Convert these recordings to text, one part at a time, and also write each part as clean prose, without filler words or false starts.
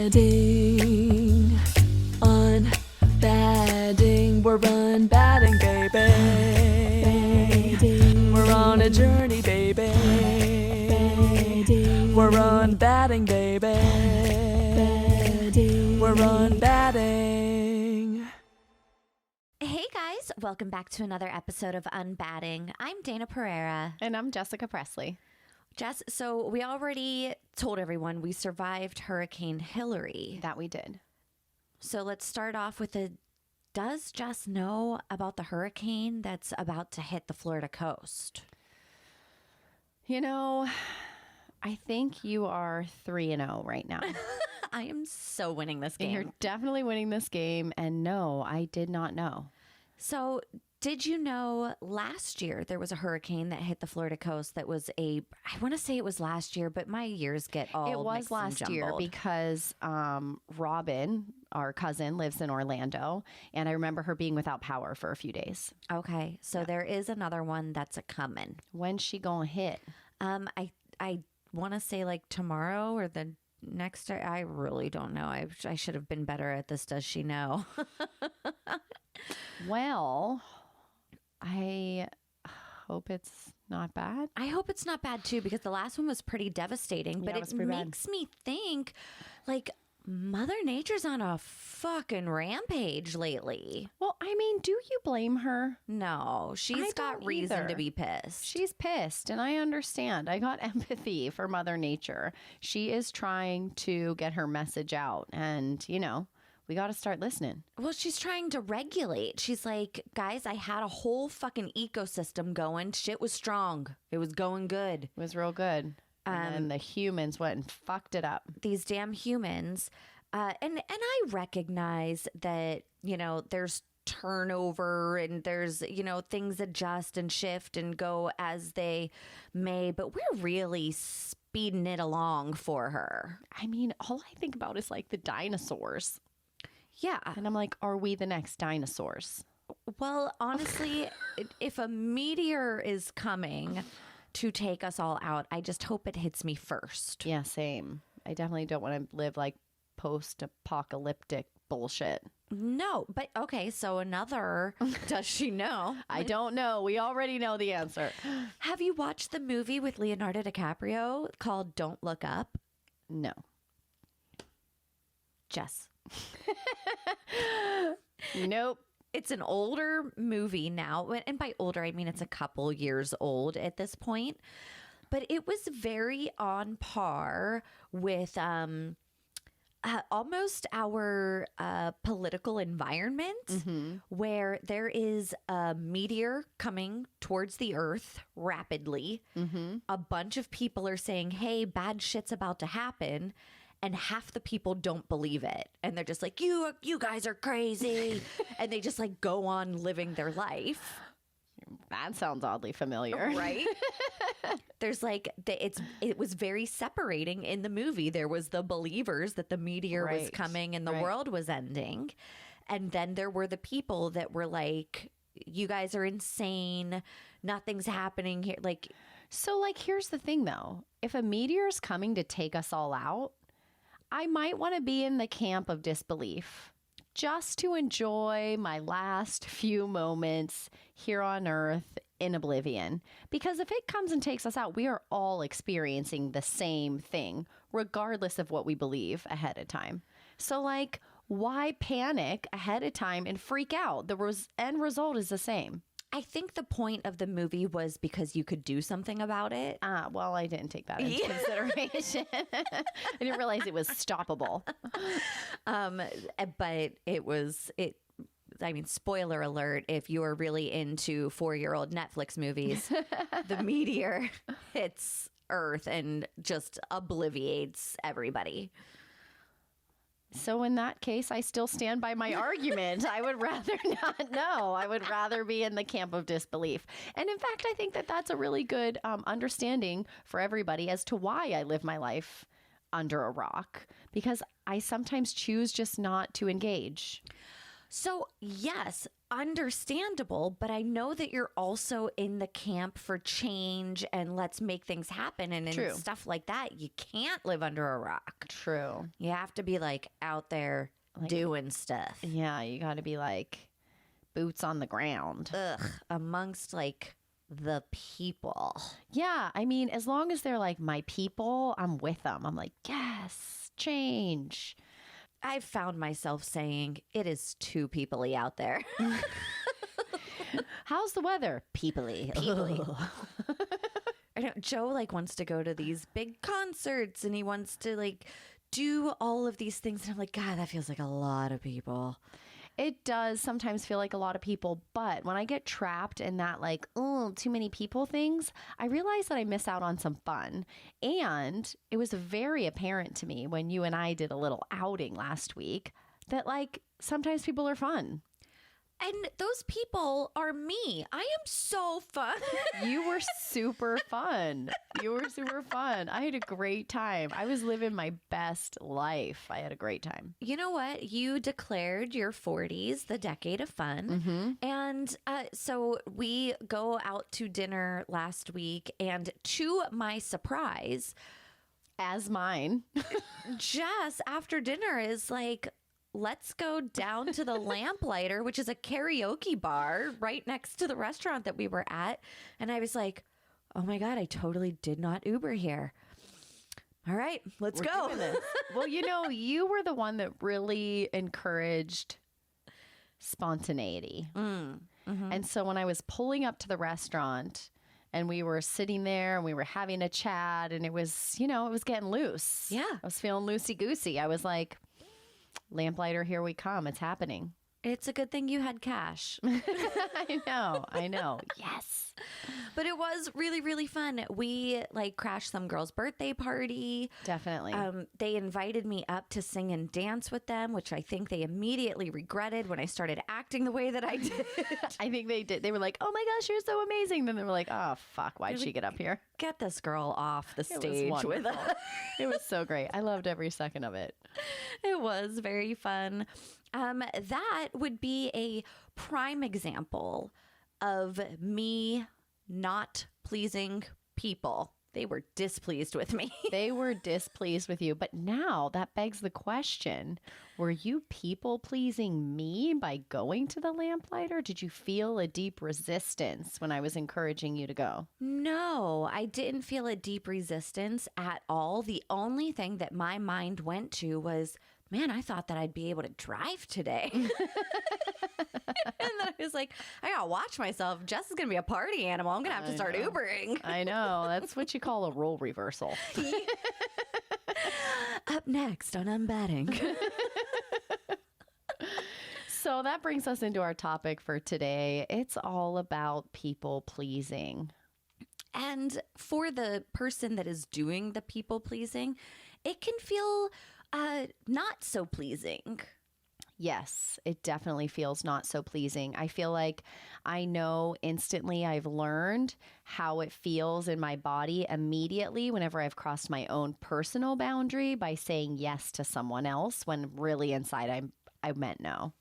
UnBadding, we're UnBadding, baby. We're on a journey, baby. We're UnBadding, baby. We're UnBadding. Hey guys, welcome back to another episode of UnBadding. I'm Dayna Pereira. And I'm Jessica Presley. Jess, so we already told everyone we survived Hurricane Hillary. That we did. So let's start off with does Jess know about the hurricane that's about to hit the Florida coast? You know, I think you are 3-0 right now. I am so winning this game. And you're definitely winning this game. And no, I did not know. So did you know last year there was a hurricane that hit the Florida coast that was I want to say it was last year, but my years get all It was mixed and last year jumbled. because Robin, our cousin, lives in Orlando. And I remember her being without power for a few days. Okay, so there is another one that's a coming. When's she going to hit? I want to say like tomorrow or the next day. I really don't know. I should have been better at this. Does she know? Well, I hope it's not bad. I hope it's not bad too, because the last one was pretty devastating. Yeah, but it it was pretty bad. makes me think like Mother Nature's on a fucking rampage lately. Well, I mean, do you blame her? No, she's got don't reason to either. be pissed. She's pissed, and I understand. I got empathy for Mother Nature. She is trying to get her message out, and, you know, we got to start listening. Well, she's trying to regulate. She's like, guys, I had a whole fucking ecosystem going. Shit was strong. It was going good. It was real good. And then the humans went and fucked it up. These damn humans. And I recognize that, you know, there's turnover and there's, you know, things adjust and shift and go as they may, but we're really speeding it along for her. I mean, all I think about is like the dinosaurs. Yeah. And I'm like, are we the next dinosaurs? Well, honestly, if a meteor is coming to take us all out, I just hope it hits me first. Yeah, same. I definitely don't want to live like post-apocalyptic bullshit. No, but okay, so another, does she know? I don't know. We already know the answer. Have you watched the movie with Leonardo DiCaprio called Don't Look Up? No. Jess. Nope. It's an older movie now. And by older, I mean it's a couple years old at this point. But it was very on par with almost our political environment, where there is a meteor coming towards the earth rapidly. A bunch of people are saying, hey, bad shit's about to happen. And half the people don't believe it. And they're just like, you guys are crazy. And they just like go on living their life. That sounds oddly familiar. Right? There's like, it was very separating in the movie. There was the believers that the meteor was coming and the world was ending. And then there were the people that were like, you guys are insane. Nothing's happening here. Like, So, like, here's the thing, though. If a meteor is coming to take us all out, I might want to be in the camp of disbelief just to enjoy my last few moments here on Earth in oblivion. Because if it comes and takes us out, we are all experiencing the same thing, regardless of what we believe ahead of time. So, like, why panic ahead of time and freak out? The end result is the same. I think the point of the movie was because you could do something about it. Well, I didn't take that into consideration. I didn't realize it was stoppable. But I mean, spoiler alert, if you're really into 4-year-old Netflix movies, the meteor hits Earth and just obliviates everybody. So in that case, I still stand by my argument. I would rather not know. I would rather be in the camp of disbelief. And in fact, I think that that's a really good understanding for everybody as to why I live my life under a rock, because I sometimes choose just not to engage. So yes, understandable, but I know that you're also in the camp for change and let's make things happen. And in True. stuff like that, you can't live under a rock. True. You have to be like out there doing stuff. Yeah, you got to be like boots on the ground. Amongst like the people. Yeah, I mean, as long as they're like my people, I'm with them. I'm like, yes, change. I've found myself saying it is too people-y out there. How's the weather? People-y. I know Joe like wants to go to these big concerts and he wants to like do all of these things. And I'm like, God, that feels like a lot of people. It does sometimes feel like a lot of people, but when I get trapped in that like, oh, too many people things, I realize that I miss out on some fun. And it was very apparent to me when you and I did a little outing last week that like sometimes people are fun. And those people are me. I am so fun. You were super fun. You were super fun. I had a great time. I was living my best life. I had a great time. You know what? You declared your 40s the decade of fun. And so we go out to dinner last week. And to my surprise, As mine. Jess, after dinner, is like, let's go down to the Lamplighter, which is a karaoke bar right next to the restaurant that we were at. And I was like, oh my God, I totally did not Uber here. All right, let's go. Doing this. Well, you know, you were the one that really encouraged spontaneity. And so when I was pulling up to the restaurant and we were sitting there and we were having a chat and it was, you know, it was getting loose. Yeah. I was feeling loosey-goosey. I was like, Lamplighter, here we come. It's happening. It's a good thing you had cash. I know. Yes. But it was really, really fun. We like crashed some girl's birthday party. Definitely. They invited me up to sing and dance with them, which I think they immediately regretted when I started acting the way that I did. I think they did. They were like, oh my gosh, you're so amazing. Then they were like, oh, fuck, why'd she get up here? Get this girl off the It was stage with wonderful. us. It was so great. I loved every second of it. It was very fun. That would be a prime example of me not pleasing people. They were displeased with me. They were displeased with you. But now that begs the question, were you people pleasing me by going to the Lamplighter? Did you feel a deep resistance when I was encouraging you to go? No, I didn't feel a deep resistance at all. The only thing that my mind went to was, man, I thought that I'd be able to drive today. And then I was like, I gotta watch myself. Jess is gonna be a party animal. I'm gonna have to start Ubering. I know. That's what you call a role reversal. Up next on UnBadding. So that brings us into our topic for today. It's all about people pleasing. And for the person that is doing the people pleasing, it can feel not so pleasing. Yes, it definitely feels not so pleasing. I feel like I know instantly I've learned how it feels in my body immediately whenever I've crossed my own personal boundary by saying yes to someone else when really inside I meant no.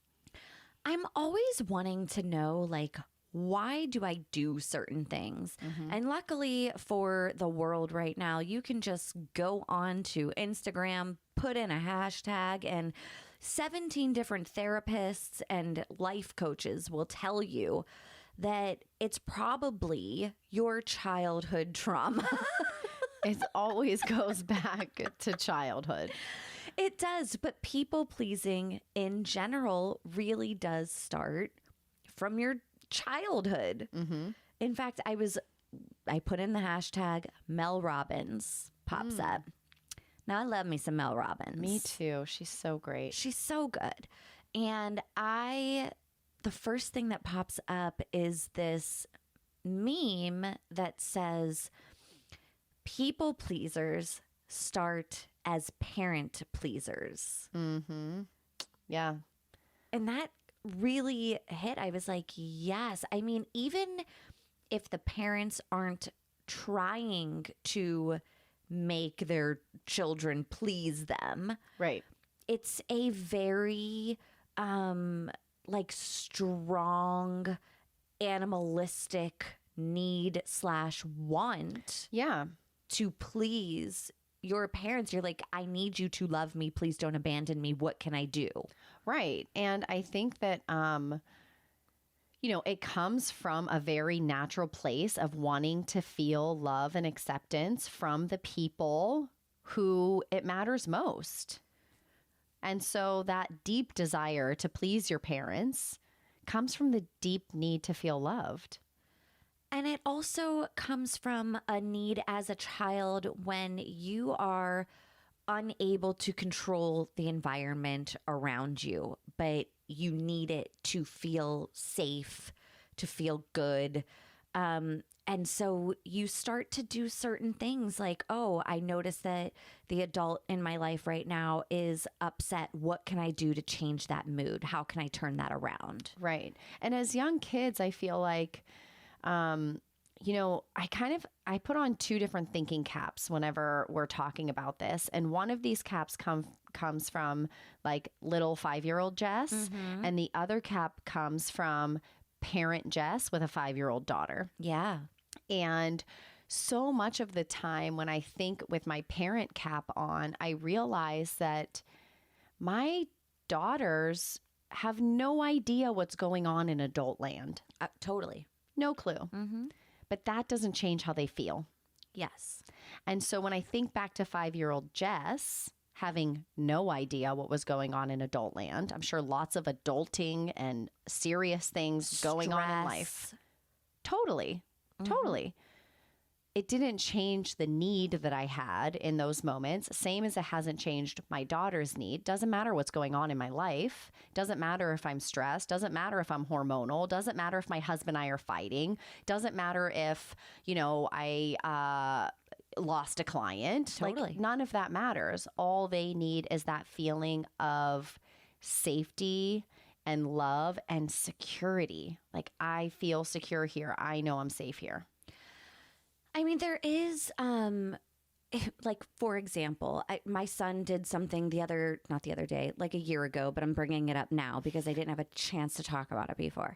I'm always wanting to know, like, why do I do certain things? And luckily for the world right now, you can just go on to Instagram, put in a hashtag, and 17 different therapists and life coaches will tell you that it's probably your childhood trauma. It always goes back to childhood. It does, but people pleasing in general really does start from your childhood. In fact, I put in the hashtag Mel Robbins pops up. Now I love me some Mel Robbins. Me too. She's so great. She's so good. And the first thing that pops up is this meme that says people pleasers start as parent pleasers. Yeah. And that really hit. I was like, yes. I mean, even if the parents aren't trying to make their children please them, Right. it's a very like strong animalistic need / want Yeah. to please your parents. You're like, I need you to love me. Please don't abandon me. What can I do? Right. And I think that, it comes from a very natural place of wanting to feel love and acceptance from the people who it matters most. And so that deep desire to please your parents comes from the deep need to feel loved. And it also comes from a need as a child when you are unable to control the environment around you, but you need it to feel safe, to feel good. And so you start to do certain things like, oh, I notice that the adult in my life right now is upset. What can I do to change that mood? How can I turn that around? Right. And as young kids, I feel like, I put on two different thinking caps whenever we're talking about this. And one of these caps comes from like little 5-year-old Jess. And the other cap comes from parent Jess with a 5-year-old daughter. Yeah. And so much of the time when I think with my parent cap on, I realize that my daughters have no idea what's going on in adult land. Totally. No clue. But that doesn't change how they feel. Yes. And so when I think back to 5-year-old Jess having no idea what was going on in adult land, I'm sure lots of adulting and serious things going on in life. Totally. Totally. It didn't change the need that I had in those moments, same as it hasn't changed my daughter's need. Doesn't matter what's going on in my life. Doesn't matter if I'm stressed. Doesn't matter if I'm hormonal. Doesn't matter if my husband and I are fighting. Doesn't matter if, I lost a client. Totally. Like, none of that matters. All they need is that feeling of safety and love and security. Like, I feel secure here. I know I'm safe here. I mean, there is, like, for example, my son did something not the other day, like a year ago, but I'm bringing it up now because I didn't have a chance to talk about it before.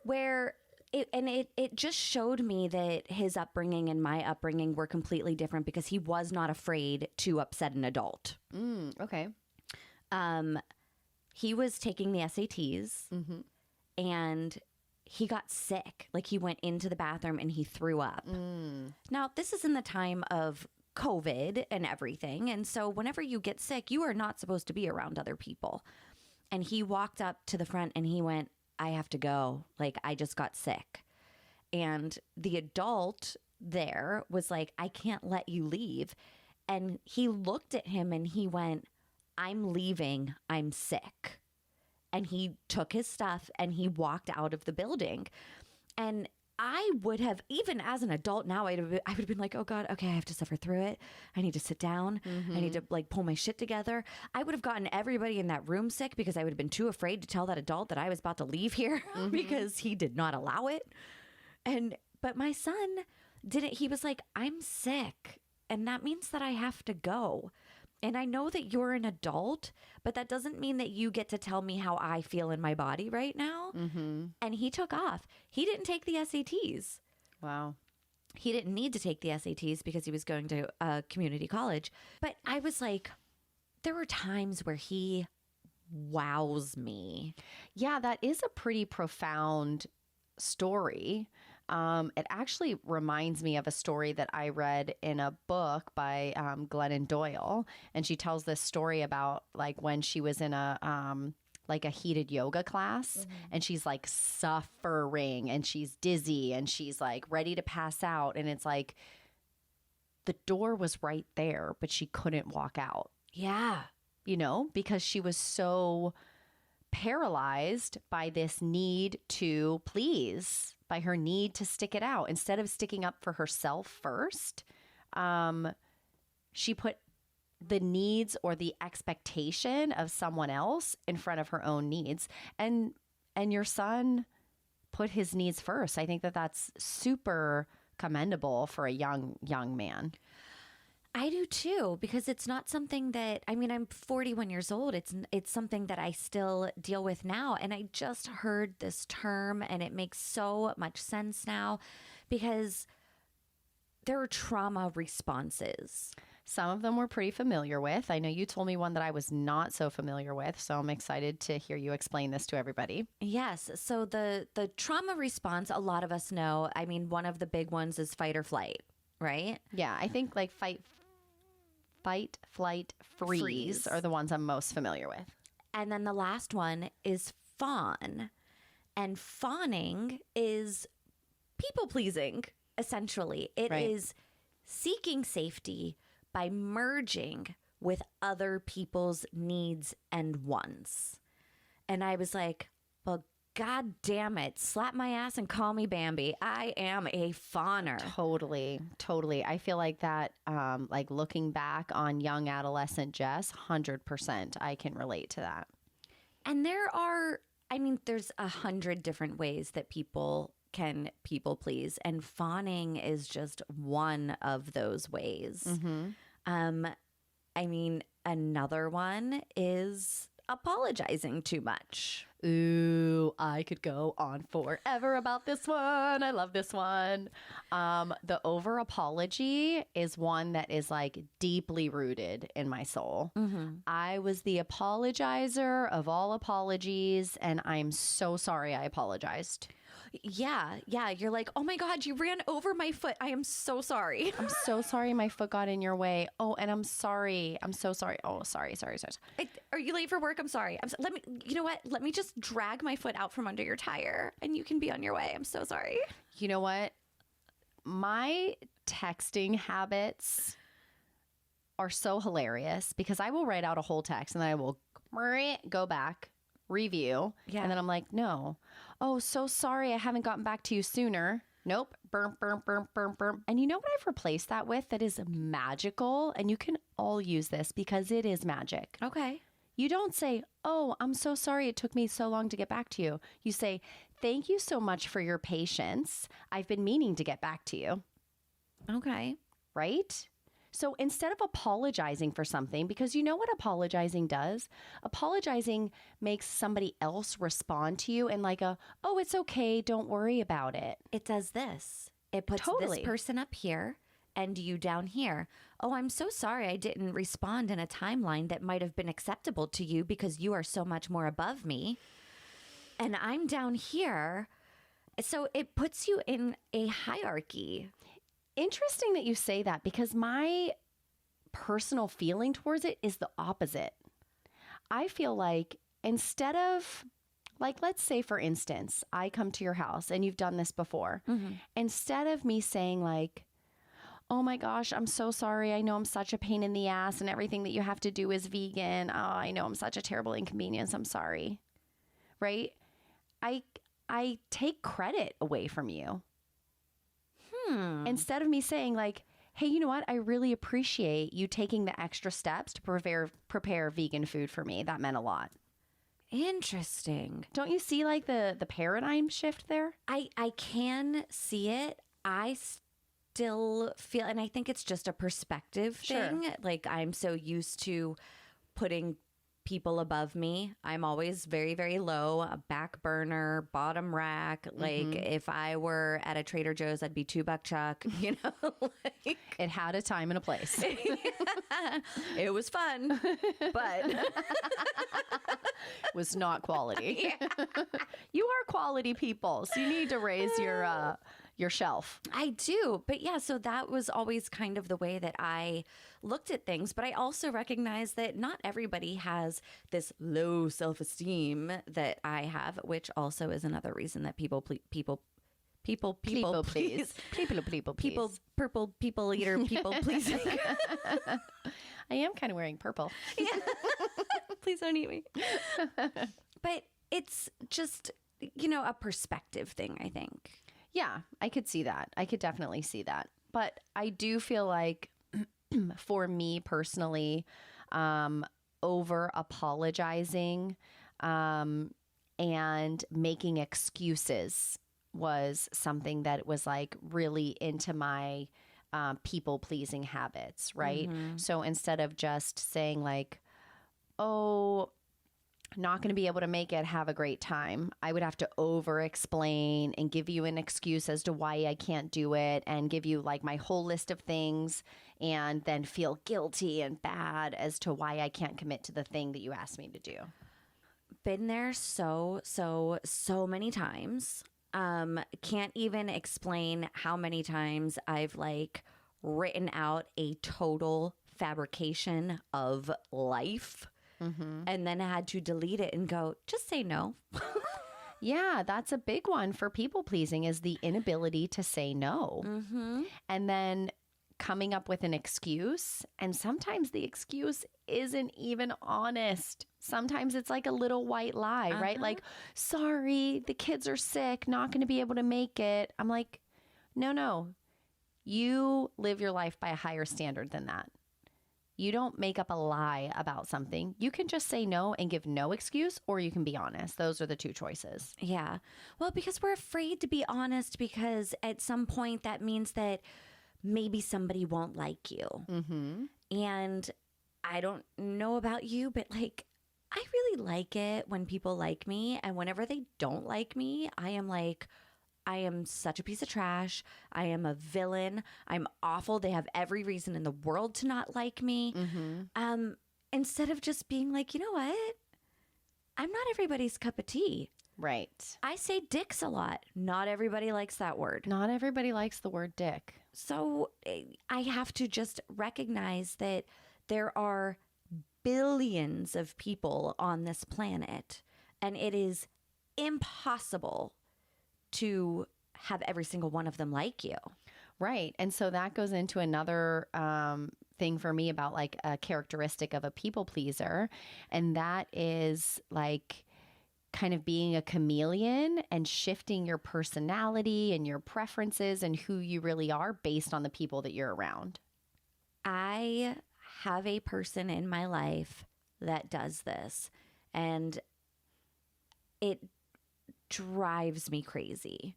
Where it just showed me that his upbringing and my upbringing were completely different because he was not afraid to upset an adult. Okay. He was taking the SATs and he got sick. Like, he went into the bathroom and he threw up. Now, this is in the time of COVID and everything. And so whenever you get sick, you are not supposed to be around other people. And he walked up to the front and he went, I have to go. Like, I just got sick. And the adult there was like, I can't let you leave. And he looked at him and he went, I'm leaving. I'm sick. And he took his stuff and he walked out of the building. And I would have, even as an adult now, I would have been like, oh God, okay, I have to suffer through it. I need to sit down. I need to like pull my shit together. I would have gotten everybody in that room sick because I would have been too afraid to tell that adult that I was about to leave here because he did not allow it. But my son didn't. He was like, I'm sick. And that means that I have to go. And I know that you're an adult, but that doesn't mean that you get to tell me how I feel in my body right now. And he took off. He didn't take the SATs. Wow. He didn't need to take the SATs because he was going to a community college. But I was like, there were times where he wows me. Yeah, that is a pretty profound story. It actually reminds me of a story that I read in a book by Glennon Doyle. And she tells this story about like when she was in a heated yoga class and she's like suffering and she's dizzy and she's like ready to pass out. And it's like the door was right there, but she couldn't walk out. Yeah. Because she was so paralyzed by this need to please, by her need to stick it out. Instead of sticking up for herself first, she put the needs or the expectation of someone else in front of her own needs. And your son put his needs first. I think that that's super commendable for a young man. I do too, because it's not something that, I mean, I'm 41 years old. It's something that I still deal with now. And I just heard this term and it makes so much sense now because there are trauma responses. Some of them we're pretty familiar with. I know you told me one that I was not so familiar with, so I'm excited to hear you explain this to everybody. Yes. So the trauma response, a lot of us know, I mean, one of the big ones is fight or flight, right? Yeah, I think like fight, flight, freeze are the ones I'm most familiar with. And then the last one is fawn. And fawning is people pleasing, essentially. It is seeking safety by merging with other people's needs and wants. And I was like, well, God damn it. Slap my ass and call me Bambi. I am a fawner. Totally. I feel like that, like looking back on young adolescent Jess, 100%, I can relate to that. And there's 100 different ways that people can people please, and fawning is just one of those ways. Another one is apologizing too much. Ooh, I could go on forever about this one. I love this one. The over apology is one that is like deeply rooted in my soul. I was the apologizer of all apologies, and I'm so sorry I apologized. Yeah. You're like, oh my God, you ran over my foot. I am so sorry. I'm so sorry my foot got in your way. Oh, and I'm sorry. I'm so sorry. Oh, sorry. Are you late for work? I'm sorry. You know what? Let me just drag my foot out from under your tire and you can be on your way. I'm so sorry. You know what? My texting habits are so hilarious because I will write out a whole text and then I will go back, review. Yeah. And then I'm like, no. Oh, so sorry. I haven't gotten back to you sooner. Nope. Burp. And you know what I've replaced that with that is magical? And you can all use this because it is magic. Okay. You don't say, oh, I'm so sorry it took me so long to get back to you. You say, thank you so much for your patience. I've been meaning to get back to you. Okay. Right? So instead of apologizing for something, because you know what apologizing does? Apologizing makes somebody else respond to you and like oh, it's okay. Don't worry about it. It does this. It puts this person up here and you down here. Oh, I'm so sorry I didn't respond in a timeline that might have been acceptable to you because you are so much more above me. And I'm down here. So it puts you in a hierarchy. Interesting that you say that because my personal feeling towards it is the opposite. I feel like instead of, like, let's say, for instance, I come to your house and you've done this before. Instead of me saying like, oh my gosh, I'm so sorry. I know I'm such a pain in the ass and everything that you have to do is vegan. Oh, I know I'm such a terrible inconvenience. I'm sorry. Right? I take credit away from you. Instead of me saying like, hey, you know what? I really appreciate you taking the extra steps to prepare vegan food for me. That meant a lot. Interesting. Don't you see like the paradigm shift there? I can see it. I still feel, and I think it's just a perspective thing. Like I'm so used to putting people above me. I'm always very, very low, a back burner, bottom rack. Like if I were at a Trader Joe's, I'd be $2 Chuck, you know, like It had a time and a place. it was fun, but Was not quality. You are quality people, so you need to raise your shelf. I do. But yeah, so that was always kind of the way that I looked at things. But I also recognize that not everybody has this low self-esteem that I have, which also is another reason that people please. Purple people eater people pleasing. I am kind of wearing purple. Yeah. Please don't eat me. But it's just, you know, a perspective thing, I think. Yeah, I could see that. I could definitely see that. But I do feel like for me personally, over apologizing and making excuses was something that was like really into my people pleasing habits, right? So instead of just saying like, oh, not going to be able to make it, have a great time, I would have to over explain and give you an excuse as to why I can't do it and give you like my whole list of things and then feel guilty and bad as to why I can't commit to the thing that you asked me to do. Been there so many times. Can't even explain how many times I've like written out a total fabrication of life and then had to delete it and go, just say no. Yeah, that's a big one for people pleasing is the inability to say no. And then coming up with an excuse. And sometimes the excuse isn't even honest. Sometimes it's like a little white lie, right? Like, sorry, the kids are sick, not going to be able to make it. I'm like, no. You live your life by a higher standard than that. You don't make up a lie about something. You can just say no and give no excuse, or you can be honest. Those are the two choices. Yeah. Well, because we're afraid to be honest because at some point that means that maybe somebody won't like you. And I don't know about you, but like, I really like it when people like me. And whenever they don't like me, I am like, I am such a piece of trash. I am a villain. I'm awful. They have every reason in the world to not like me. Instead of just being like, you know what? I'm not everybody's cup of tea. Right. I say dicks a lot. Not everybody likes that word. Not everybody likes the word dick. So I have to just recognize that there are billions of people on this planet, and it is impossible to have every single one of them like you. Right. And so that goes into another thing for me about like a characteristic of a people pleaser. And that is like kind of being a chameleon and shifting your personality and your preferences and who you really are based on the people that you're around. I have a person in my life that does this, and it drives me crazy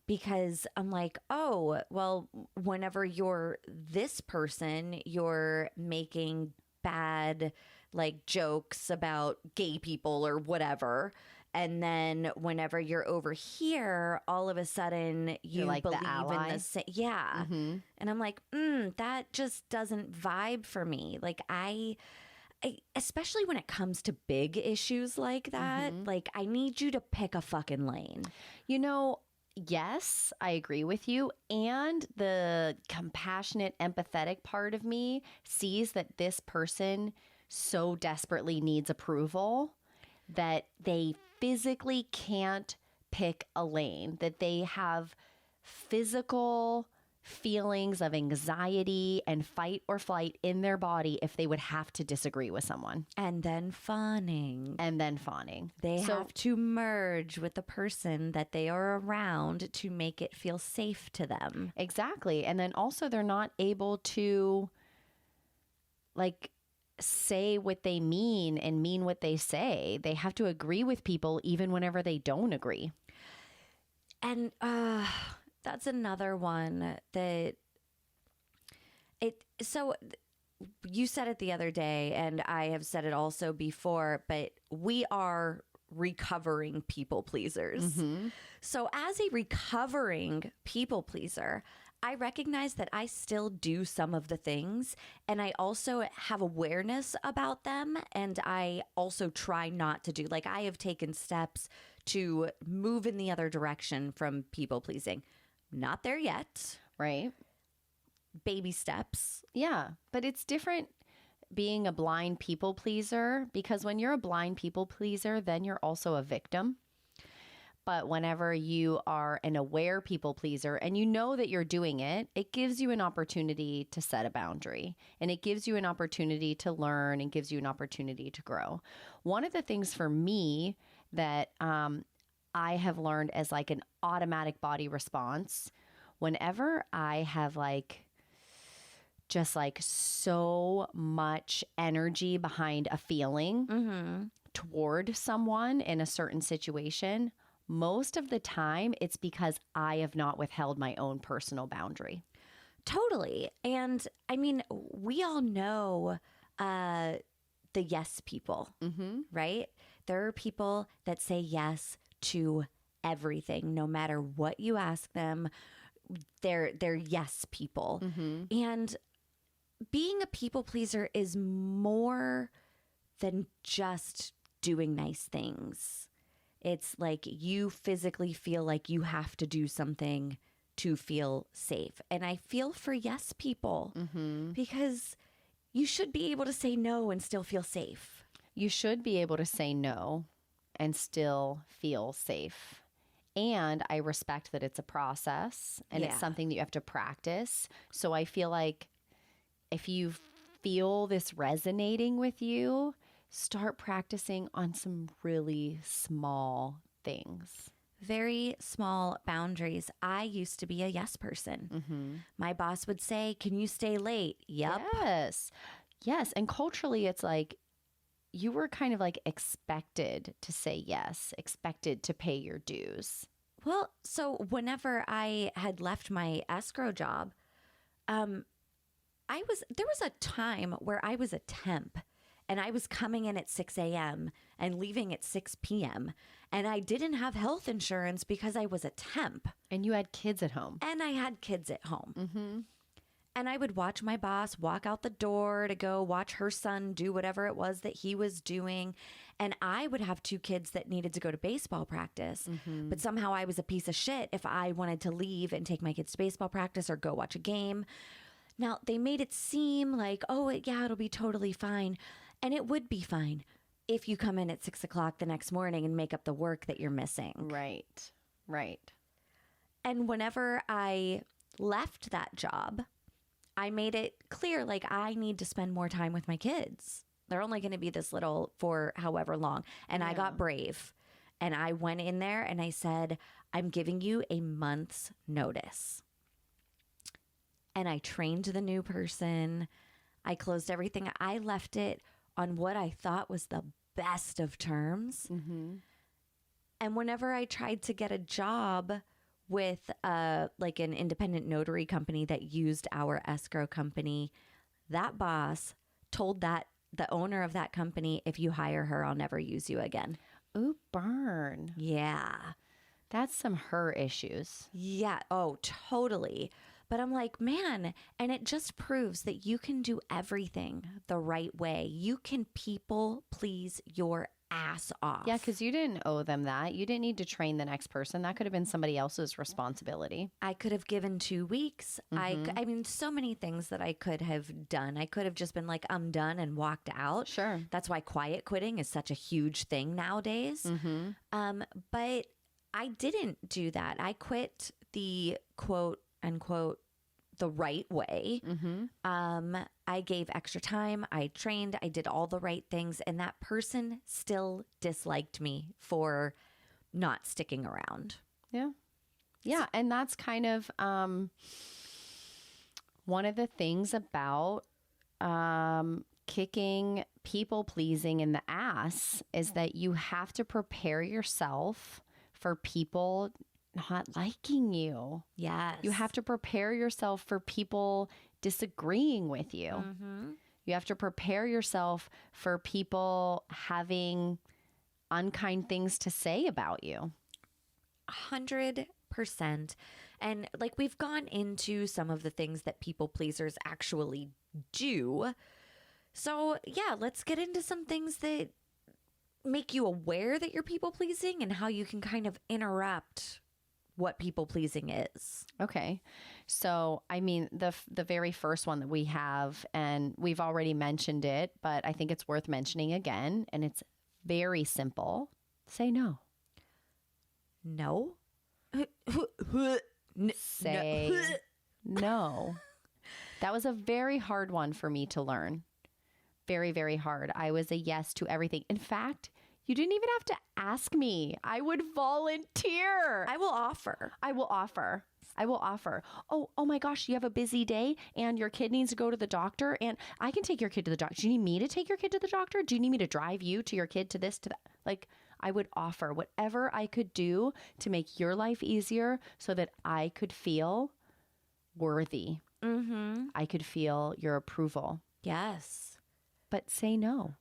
because I'm like, oh, well, whenever you're this person, you're making bad like jokes about gay people or whatever. And then whenever you're over here, all of a sudden you like the believe ally? in the same. Yeah. And I'm like, that just doesn't vibe for me. Like I, especially when it comes to big issues like that, like I need you to pick a fucking lane. You know, yes, I agree with you. And the compassionate, empathetic part of me sees that this person so desperately needs approval that they physically can't pick a lane, that they have physical feelings of anxiety and fight or flight in their body if they would have to disagree with someone. And then fawning. They So- have to merge with the person that they are around to make it feel safe to them. Exactly. And then also they're not able to like say what they mean and mean what they say. They have to agree with people even whenever they don't agree. And that's another one that so you said it the other day, and I have said it also before, but we are recovering people pleasers. So as a recovering people pleaser, I recognize that I still do some of the things, and I also have awareness about them, and I also try not to do. Like, I have taken steps to move in the other direction from people pleasing. Not there yet. Right? Baby steps. Yeah. But it's different being a blind people pleaser, because when you're a blind people pleaser, then you're also a victim. But whenever you are an aware people pleaser and you know that you're doing it, it gives you an opportunity to set a boundary, and it gives you an opportunity to learn and gives you an opportunity to grow. One of the things for me that I have learned as like an automatic body response, whenever I have like just like so much energy behind a feeling toward someone in a certain situation, most of the time it's because I have not withheld my own personal boundary. Totally. And I mean, we all know the yes people, right? There are people that say yes to everything, no matter what you ask them. They're yes people. And being a people pleaser is more than just doing nice things. It's like you physically feel like you have to do something to feel safe. And I feel for yes people because you should be able to say no and still feel safe. You should be able to say no and still feel safe. And I respect that it's a process and it's something that you have to practice. So I feel like if you feel this resonating with you, start practicing on some really small things. Very small boundaries. I used to be a yes person. My boss would say, "Can you stay late?" Yep. Yes. And culturally, it's like you were kind of like expected to say yes, expected to pay your dues. Well, so whenever I had left my escrow job, there was a time where I was a temp and I was coming in at 6 a.m. and leaving at 6 p.m. And I didn't have health insurance because I was a temp. And you had kids at home. And I had kids at home. And I would watch my boss walk out the door to go watch her son do whatever it was that he was doing. And I would have 2 kids that needed to go to baseball practice. But somehow I was a piece of shit if I wanted to leave and take my kids to baseball practice or go watch a game. Now, they made it seem like, oh, yeah, it'll be totally fine. And it would be fine if you come in at 6 o'clock the next morning and make up the work that you're missing. Right. And whenever I left that job, I made it clear, like, I need to spend more time with my kids. They're only going to be this little for however long. And I got brave. And I went in there and I said, I'm giving you a month's notice. And I trained the new person. I closed everything. I left it on what I thought was the best of terms. And whenever I tried to get a job with like an independent notary company that used our escrow company, that boss told the owner of that company, if you hire her, I'll never use you again. Ooh, burn. Yeah. That's some her issues. Yeah. Oh, totally. But I'm like, man, and it just proves that you can do everything the right way. You can people please your ass off. Yeah, because you didn't owe them that. You didn't need to train the next person. That could have been somebody else's responsibility. I could have given 2 weeks. I mean, so many things that I could have done. I could have just been like, I'm done and walked out. Sure. That's why quiet quitting is such a huge thing nowadays. But I didn't do that. I quit the quote unquote the right way. I gave extra time. I trained. I did all the right things. And that person still disliked me for not sticking around. Yeah. And that's kind of one of the things about kicking people pleasing in the ass is that you have to prepare yourself for people not liking you. Yes. You have to prepare yourself for people disagreeing with you. You have to prepare yourself for people having unkind things to say about you. 100%. And like we've gone into some of the things that people pleasers actually do. So yeah, let's get into some things that make you aware that you're people pleasing and how you can kind of interrupt what people pleasing is. Okay. So, I mean, the very first one that we have, and we've already mentioned it, but I think it's worth mentioning again, and it's very simple. Say no. No. Say no. That was a very hard one for me to learn. Very, very hard. I was a yes to everything. In fact, you didn't even have to ask me. I would volunteer. I will offer. I will offer. Oh my gosh, you have a busy day and your kid needs to go to the doctor and I can take your kid to the doctor. Do you need me to take your kid to the doctor? Do you need me to drive you to your kid to this, to that? Like, I would offer whatever I could do to make your life easier so that I could feel worthy I could feel your approval, Yes. but say no.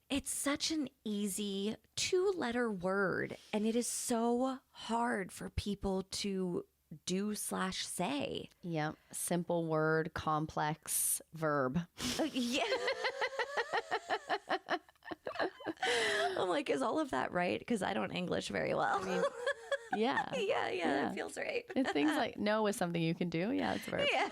It's such an easy 2-letter word, and it is so hard for people to do/say. Yep. Simple word, complex verb. Yeah. I'm like, is all of that right? Because I don't English very well. Yeah. yeah, that feels right. And things like no is something you can do. Yeah, it's a verb. Yeah.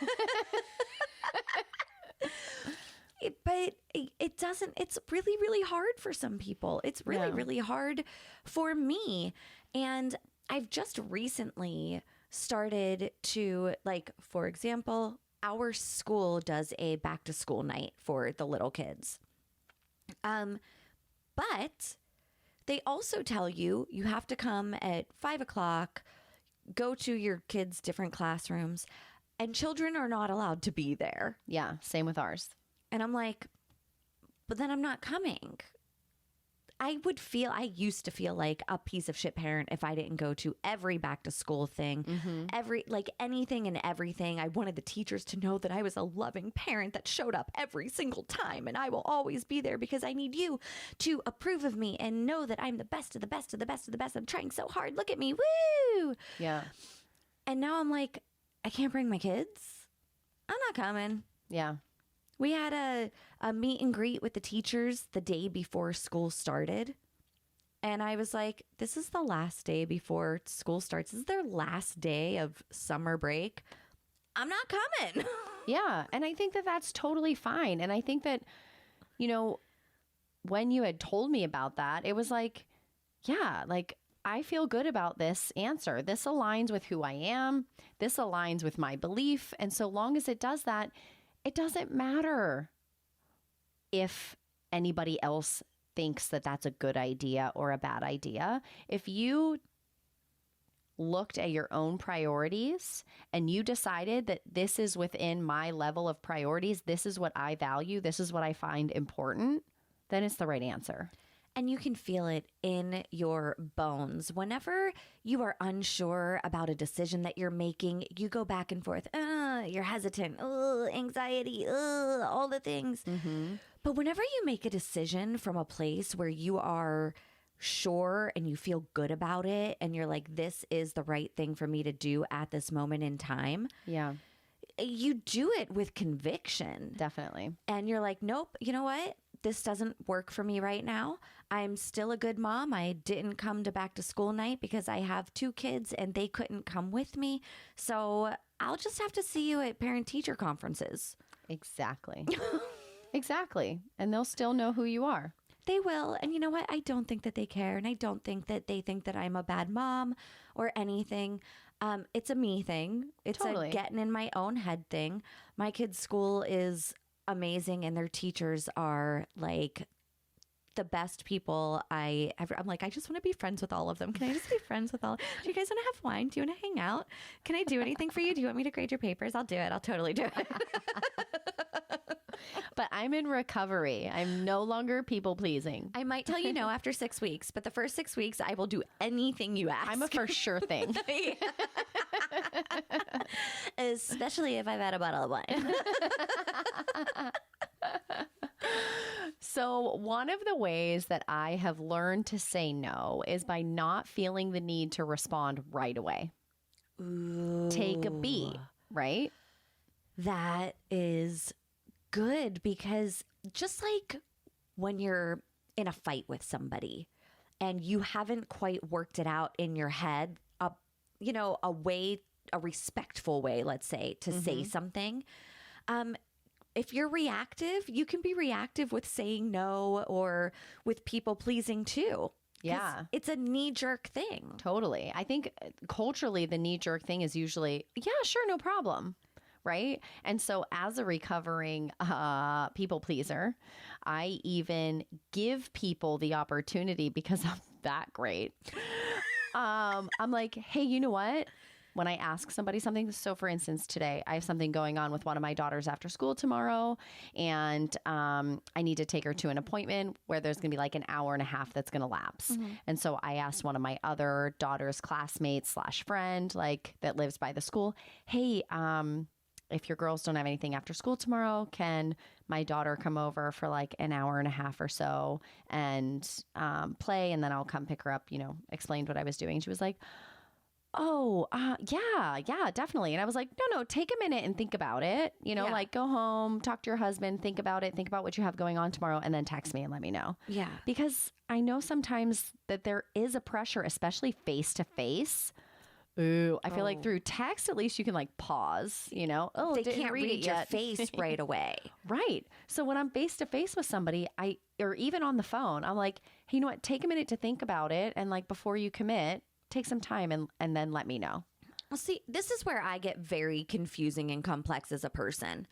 But it doesn't, it's really, really hard for some people. It's really, Yeah. really hard for me. And I've just recently started to, like, for example, our school does a back to school night for the little kids. But they also tell you you have to come at 5 o'clock, go to your kids' different classrooms, and children are not allowed to be there. Yeah. Same with ours. And I'm like, but then I'm not coming. I used to feel like a piece of shit parent if I didn't go to every back to school thing, every, like, anything and everything. I wanted the teachers to know that I was a loving parent that showed up every single time, and I will always be there because I need you to approve of me and know that I'm the best of the best of the best of the best. I'm trying so hard. Look at me. Woo! Yeah. And now I'm like, I can't bring my kids. I'm not coming. Yeah. We had a meet and greet with the teachers the day before school started. And I was like, this is the last day before school starts. This is their last day of summer break. I'm not coming. Yeah. And I think that that's totally fine. And I think that, you know, when you had told me about that, it was like, yeah, like, I feel good about this answer. This aligns with who I am. This aligns with my belief. And so long as it does that, it doesn't matter if anybody else thinks that that's a good idea or a bad idea. If you looked at your own priorities and you decided that this is within my level of priorities, this is what I value, this is what I find important, then it's the right answer. And you can feel it in your bones. Whenever you are unsure about a decision that you're making, you go back and forth. You're hesitant. Anxiety. All the things. But whenever you make a decision from a place where you are sure and you feel good about it, and you're like, this is the right thing for me to do at this moment in time, Yeah, you do it with conviction. definitely. And you're like, nope, you know what? This doesn't work for me right now. I'm still a good mom. I didn't come to back to school night because I have 2 kids and they couldn't come with me. So I'll just have to see you at parent teacher conferences. Exactly. Exactly. And they'll still know who you are. They will. And you know what? I don't think that they care. And I don't think that they think that I'm a bad mom or anything. It's a me thing. It's Totally. a getting in my own head thing. My kids' school is amazing, and their teachers are like the best people I ever. I'm like, I just want to be friends with all of them. Can I just be friends with all? Do you guys want to have wine? Do you want to hang out? Can I do anything for you? Do you want me to grade your papers? I'll do it. I'll totally do it. But I'm in recovery. I'm no longer people pleasing. I might tell you no after 6 weeks, but the first 6 weeks I will do anything you ask. I'm a for sure thing. Especially if I've had a bottle of wine. So one of the ways that I have learned to say no is by not feeling the need to respond right away. Take a beat, right? That is good, because just like when you're in a fight with somebody and you haven't quite worked it out in your head, a respectful way, let's say, to say something. If you're reactive, you can be reactive with saying no or with people pleasing too. 'Cause Yeah. it's a knee-jerk thing. Totally. I think culturally, the knee jerk thing is usually, yeah, sure, no problem. Right. And so as a recovering people pleaser, I even give people the opportunity, because I'm that great. I'm like, hey, you know what? When I ask somebody something, so for instance, today I have something going on with one of my daughters after school tomorrow, and I need to take her to an appointment where there's going to be like an hour and a half that's going to lapse. And so I asked one of my other daughter's classmates / friend, like that lives by the school, hey, if your girls don't have anything after school tomorrow, can my daughter come over for like an hour and a half or so and play? And then I'll come pick her up, explained what I was doing. She was like, oh, yeah, definitely. And I was like, no, take a minute and think about it. Like go home, talk to your husband, think about it, think about what you have going on tomorrow, and then text me and let me know. Yeah. Because I know sometimes that there is a pressure, especially face to face. Ooh, I feel like through text, at least you can like pause, Oh, they didn't can't read your face right away. Right. So when I'm face to face with somebody, or even on the phone, I'm like, hey, you know what? Take a minute to think about it. And like before you commit, take some time and then let me know. Well, see, this is where I get very confusing and complex as a person.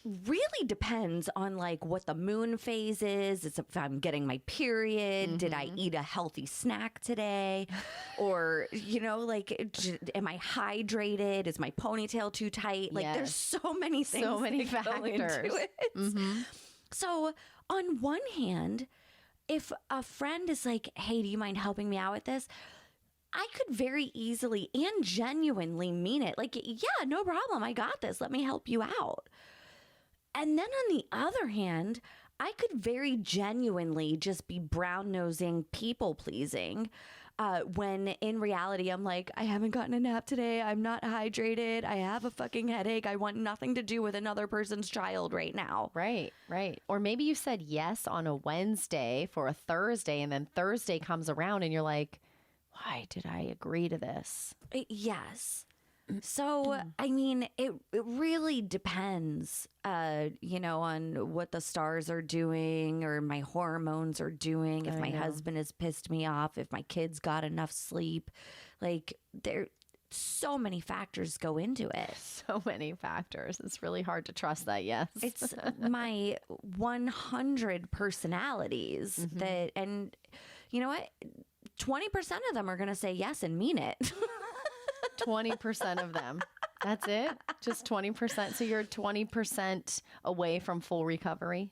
Really depends on like what the moon phase is. It's if I'm getting my period. Did I eat a healthy snack today? Or, like, am I hydrated? Is my ponytail too tight? Like, there's so many things. So many that go into factors. it. So on one hand, if a friend is like, hey, do you mind helping me out with this? I could very easily and genuinely mean it. Like, yeah, no problem. I got this. Let me help you out. And then on the other hand, I could very genuinely just be brown-nosing, people-pleasing, when in reality, I'm like, I haven't gotten a nap today. I'm not hydrated. I have a fucking headache. I want nothing to do with another person's child right now. Right. Or maybe you said yes on a Wednesday for a Thursday, and then Thursday comes around and you're like, why did I agree to this? Yes. So, I mean, it really depends, on what the stars are doing or my hormones are doing, if my husband has pissed me off, if my kids got enough sleep. Like, so many factors go into it. So many factors. It's really hard to trust that, yes. It's my 100 personalities that, and you know what? 20% of them are going to say yes and mean it. 20% of them. That's it? Just 20%. So you're 20% away from full recovery?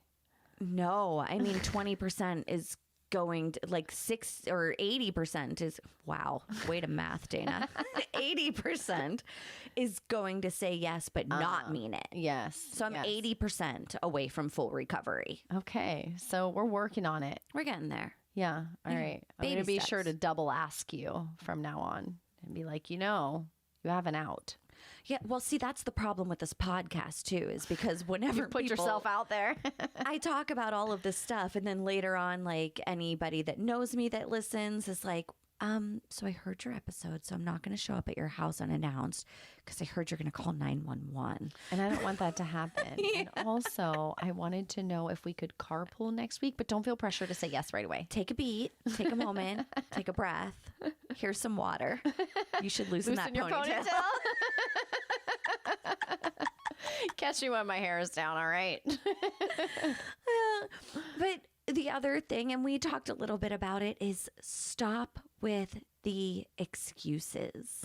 No, I mean 20% is going to like 80% is, wow, way to math, Dayna. 80% is going to say yes, but not mean it. Yes. So I'm 80% away from full recovery. Okay. So we're working on it. We're getting there. Yeah. All right. I'm Baby going to be steps. sure to double ask you from now on and be like, you have an out. Yeah, well, see, that's the problem with this podcast too, is because whenever You put yourself out there. I talk about all of this stuff, and then later on, like anybody that knows me that listens is like, so I heard your episode, so I'm not going to show up at your house unannounced because I heard you're going to call 911. And I don't want that to happen. Yeah. And also, I wanted to know if we could carpool next week, but don't feel pressure to say yes right away. Take a beat, take a moment, take a breath. Here's some water. You should loosen that your ponytail. Catch me when my hair is down, all right? But the other thing, and we talked a little bit about it, is stop with the excuses.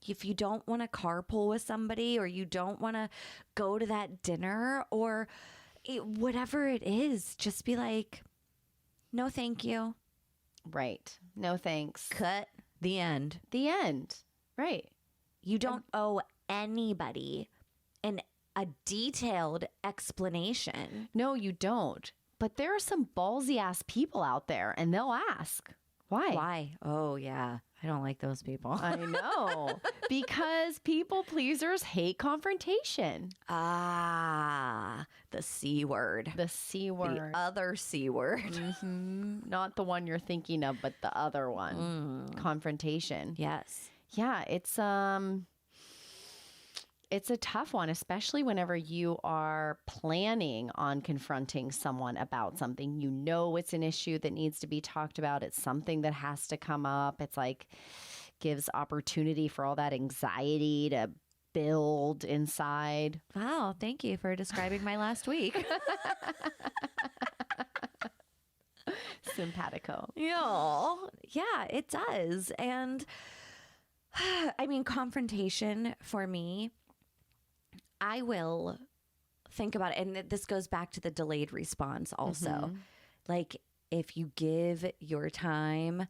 If you don't want to carpool with somebody, or you don't want to go to that dinner, or whatever it is, just be like, no, thank you. Right. No thanks. Cut. The end. The end. Right. You don't owe anybody a detailed explanation. No, you don't. But there are some ballsy ass people out there, and they'll ask, why? Why? Oh, yeah. I don't like those people. I know. Because people pleasers hate confrontation. Ah, the C word. The C word. The other C word. Not the one you're thinking of, but the other one. Confrontation. Yes. Yeah, it's a tough one, especially whenever you are planning on confronting someone about something. You know it's an issue that needs to be talked about. It's something that has to come up. It's like gives opportunity for all that anxiety to build inside. Wow. Thank you for describing my last week. Simpatico. Yeah, it does. And I mean, confrontation for me, I will think about it. And this goes back to the delayed response also. Like, if you give your time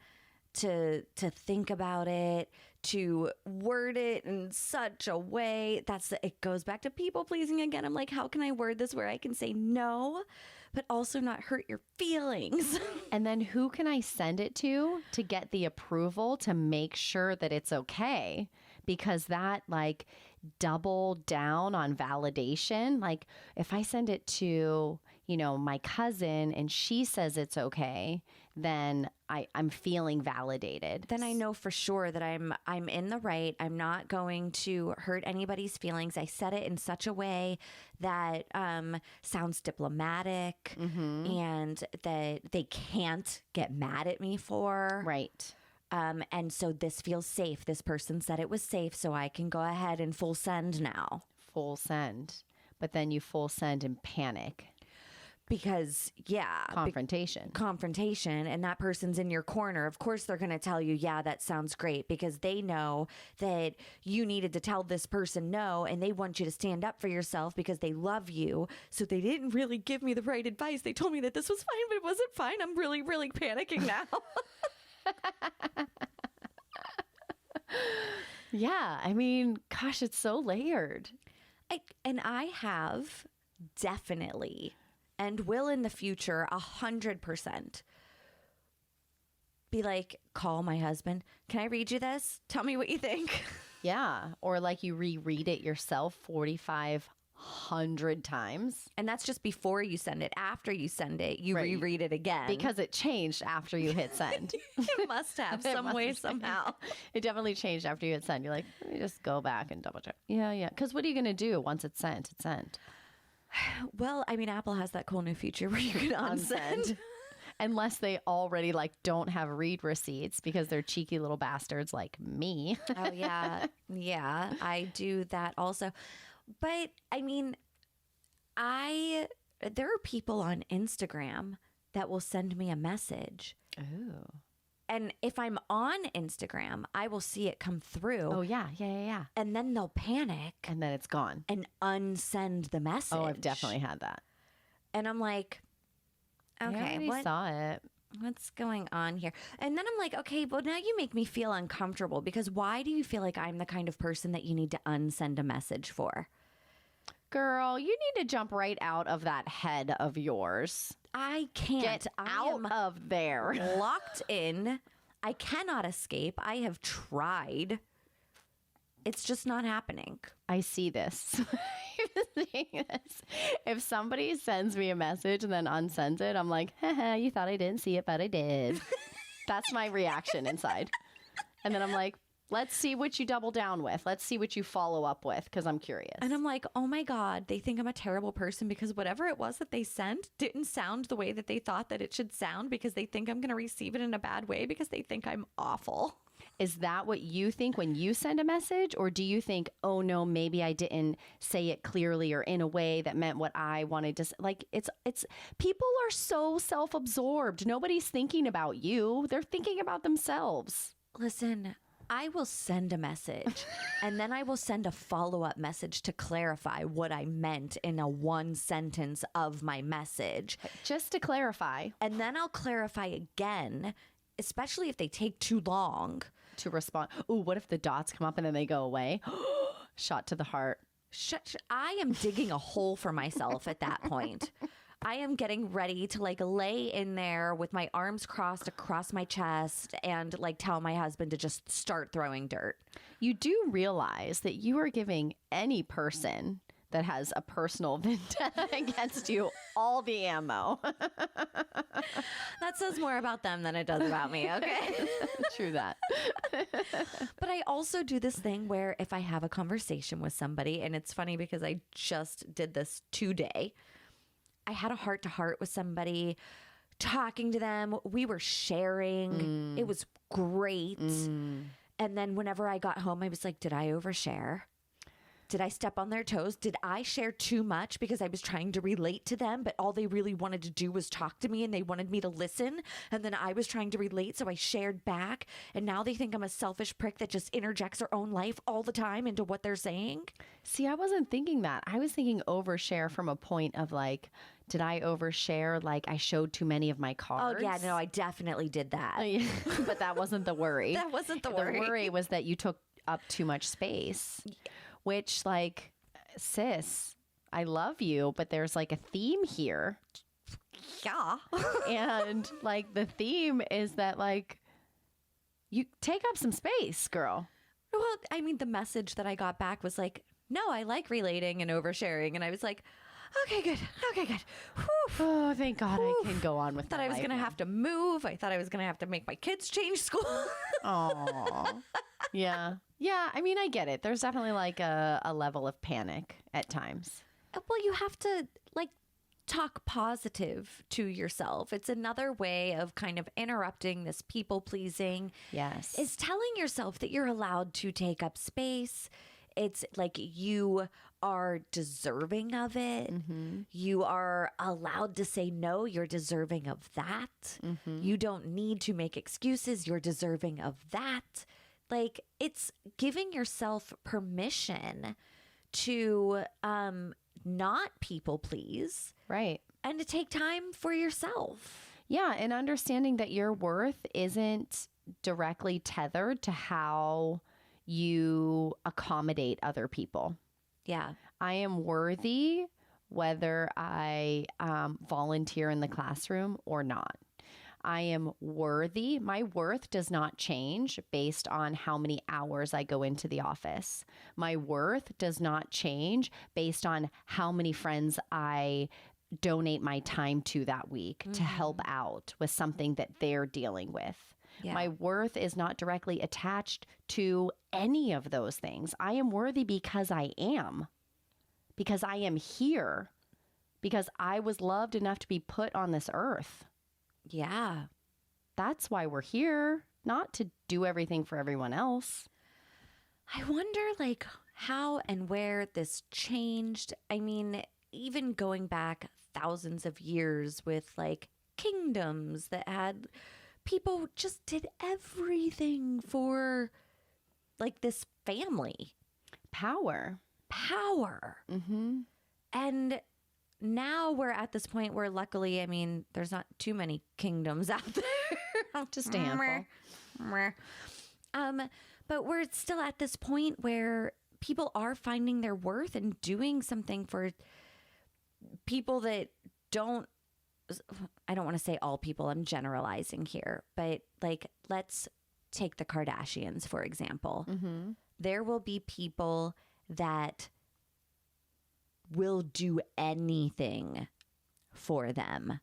to think about it, to word it in such a way it goes back to people pleasing again. I'm like, how can I word this where I can say no, but also not hurt your feelings? And then who can I send it to get the approval to make sure that it's okay? Because that like double down on validation. Like if I send it to, my cousin and she says it's okay, then I'm feeling validated. Then I know for sure that I'm in the right. I'm not going to hurt anybody's feelings. I said it in such a way that sounds diplomatic and that they can't get mad at me for. Right. And so this feels safe. This person said it was safe, so I can go ahead and full send now. Full send. But then you full send and panic. Because, confrontation. Confrontation, and that person's in your corner. Of course, they're going to tell you, yeah, that sounds great, because they know that you needed to tell this person no, and they want you to stand up for yourself because they love you. So they didn't really give me the right advice. They told me that this was fine, but it wasn't fine. I'm really, really panicking now. Yeah, I mean, gosh, it's so layered. I have definitely and will in the future 100% be like, call my husband. Can I read you this? Tell me what you think. Yeah, or like you reread it yourself 4,500 times. And that's just before you send it. After you send it, you reread it again. Because it changed after you hit send. It must have some way, somehow. It definitely changed after you hit send. You're like, let me just go back and double check. Yeah. Because what are you going to do once it's sent? It's sent. Well, I mean, Apple has that cool new feature where you can unsend. Unless they already like don't have read receipts because they're cheeky little bastards like me. Oh, yeah. Yeah, I do that also. But I mean, there are people on Instagram that will send me a message. Ooh. And if I'm on Instagram, I will see it come through. Oh, yeah. And then they'll panic. And then it's gone. And unsend the message. Oh, I've definitely had that. And I'm like, okay, saw it. What's going on here? And then I'm like, okay, well, now you make me feel uncomfortable, because why do you feel like I'm the kind of person that you need to unsend a message for? Girl, you need to jump right out of that head of yours. I can't. Get out of there. Locked in. I cannot escape. I have tried. It's just not happening. I see this. If somebody sends me a message and then unsends it, I'm like, haha, you thought I didn't see it, but I did. That's my reaction inside. And then I'm like, let's see what you double down with. Let's see what you follow up with, because I'm curious. And I'm like, oh my God, they think I'm a terrible person because whatever it was that they sent didn't sound the way that they thought that it should sound, because they think I'm going to receive it in a bad way because they think I'm awful. Is that what you think when you send a message? Or do you think, oh no, maybe I didn't say it clearly or in a way that meant what I wanted to say? Like, it's people are so self-absorbed. Nobody's thinking about you. They're thinking about themselves. Listen, I will send a message and then I will send a follow-up message to clarify what I meant in a one sentence of my message. Just to clarify. And then I'll clarify again, especially if they take too long to respond. Ooh, what if the dots come up and then they go away? Shot to the heart. I am digging a hole for myself at that point. I am getting ready to like lay in there with my arms crossed across my chest and like tell my husband to just start throwing dirt. You do realize that you are giving any person that has a personal vendetta against you all the ammo. That says more about them than it does about me, okay? True that. But I also do this thing where if I have a conversation with somebody, and it's funny because I just did this today. I had a heart-to-heart with somebody, talking to them. We were sharing. It was great. And then whenever I got home, I was like, did I overshare? Did I step on their toes? Did I share too much because I was trying to relate to them, but all they really wanted to do was talk to me and they wanted me to listen? And then I was trying to relate, so I shared back. And now they think I'm a selfish prick that just interjects their own life all the time into what they're saying. See, I wasn't thinking that. I was thinking overshare from a point of like Did I overshare? Like I showed too many of my cards? Oh, yeah. No, I definitely did that. But that wasn't the worry. That wasn't the The worry. worry was that you took up too much space, which like, sis, I love you, but there's like a theme here. Yeah. And like the theme is that like you take up some space, girl. Well, I mean, the message that I got back was like, no, I like relating and oversharing. And I was like, okay, good. Okay, good. Whew. Oh, thank God I can go on with Thought my I was life going to now. have to move. I thought I was going to have to make my kids change school. Aw. Yeah. Yeah. I mean, I get it. There's definitely like a level of panic at times. Well, you have to like talk positive to yourself. It's another way of kind of interrupting this people pleasing. Yes. Is telling yourself that you're allowed to take up space. It's like you are deserving of it. You are allowed to say no. You're deserving of that. You don't need to make excuses. You're deserving of that. Like it's giving yourself permission to not people please Right. and to take time for yourself. Yeah. And understanding that your worth isn't directly tethered to how you accommodate other people. Yeah. I am worthy whether I volunteer in the classroom or not. I am worthy. My worth does not change based on how many hours I go into the office. My worth does not change based on how many friends I donate my time to that week to help out with something that they're dealing with. Yeah. My worth is not directly attached to any of those things. I am worthy because I am here, because I was loved enough to be put on this earth. Yeah. That's why we're here, not to do everything for everyone else. I wonder like how and where this changed. I mean, even going back thousands of years with like kingdoms that had people just did everything for like this family Power. power. And now we're at this point where luckily, I mean, there's not too many kingdoms out there. Just a handful. But we're still at this point where people are finding their worth and doing something for people that don't, I don't want to say all people, I'm generalizing here, but like, let's take the Kardashians, for example. There will be people that will do anything for them.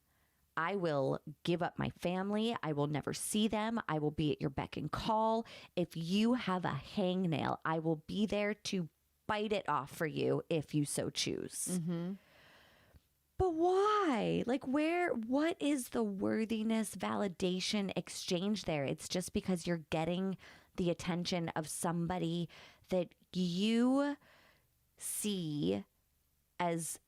I will give up my family. I will never see them. I will be at your beck and call. If you have a hangnail, I will be there to bite it off for you if you so choose. But why? Like what is the worthiness, validation, exchange there? It's just because you're getting the attention of somebody that you see as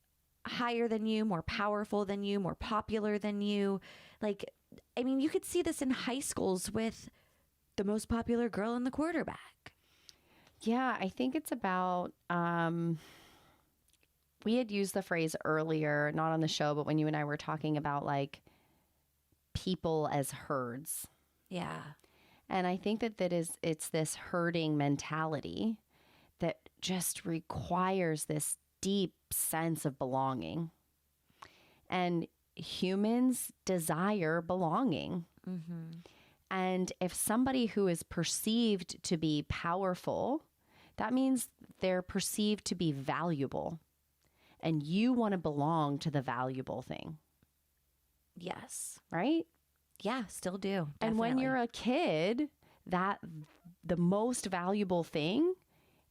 higher than you, more powerful than you, more popular than you. Like, I mean, you could see this in high schools with the most popular girl in the quarterback. Yeah, I think it's about, we had used the phrase earlier, not on the show, but when you and I were talking about like people as herds. Yeah. And I think it's this herding mentality that just requires this deep sense of belonging. And humans desire belonging. And if somebody who is perceived to be powerful, that means they're perceived to be valuable. And you want to belong to the valuable thing. Yes. Right? Yeah, still do. And when Definitely. you're a kid, that the most valuable thing